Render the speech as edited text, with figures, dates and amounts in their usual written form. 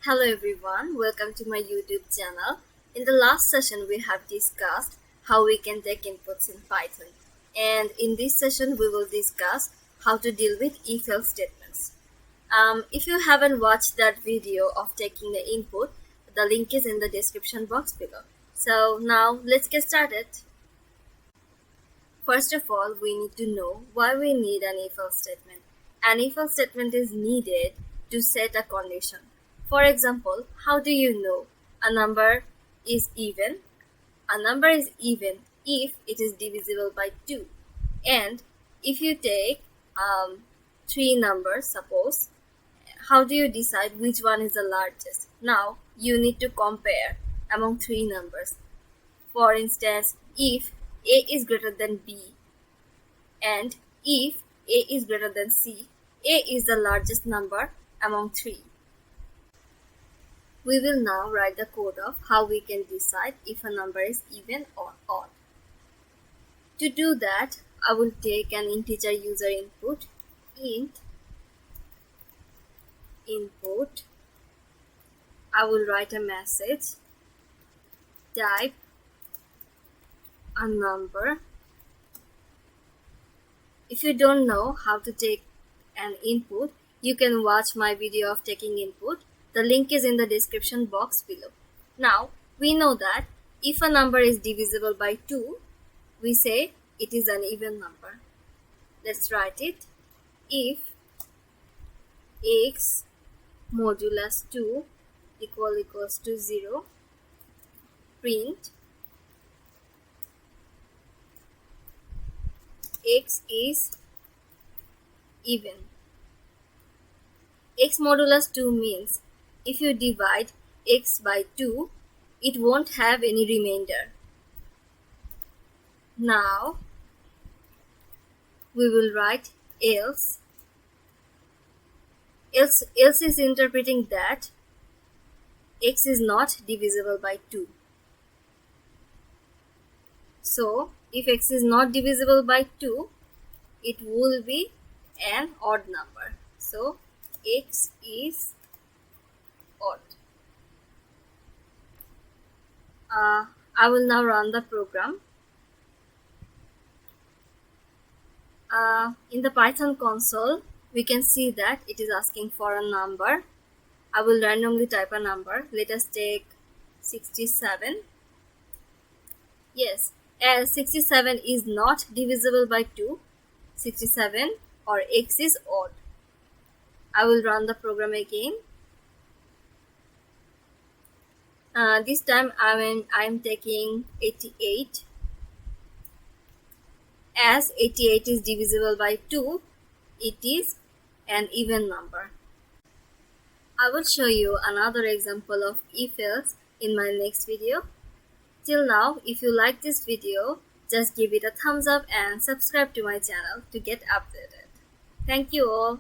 Hello everyone, welcome to my YouTube channel. In the last session we have discussed how we can take inputs in Python, and in this session we will discuss how to deal with if-else statements. If you haven't watched that video of taking the input, the link is in the description box below. So now let's get started. First of all, we need to know why we need an if-else statement. An if-else statement is needed to set a condition. For example, how do you know a number is even? A number is even if it is divisible by 2. And if you take three numbers, suppose, how do you decide which one is the largest? Now, you need to compare among three numbers. For instance, if A is greater than B and if A is greater than C, A is the largest number among three. We will now write the code of how we can decide if a number is even or odd. To do that, I will take an integer user input, int input. I will write a message, type a number. If you don't know how to take an input, you can watch my video of taking input. The link is in the description box below. Now, we know that if a number is divisible by 2, we say it is an even number. Let's write it. If x modulus 2 equals to 0, print x is even. X modulus 2 means if you divide x by 2, it won't have any remainder. Now, we will write else. Else is interpreting that x is not divisible by 2. So, if x is not divisible by 2, it will be an odd number. So, x is odd. I will now run the program. In the Python console, we can see that it is asking for a number. I will randomly type a number. Let us take 67. Yes, as 67 is not divisible by 2, 67 or x is odd. I will run the program again. This time I am taking 88. As 88 is divisible by 2, it is an even number. I will show you another example of if-else in my next video. Till now, if you like this video, just give it a thumbs up and subscribe to my channel to get updated. Thank you all.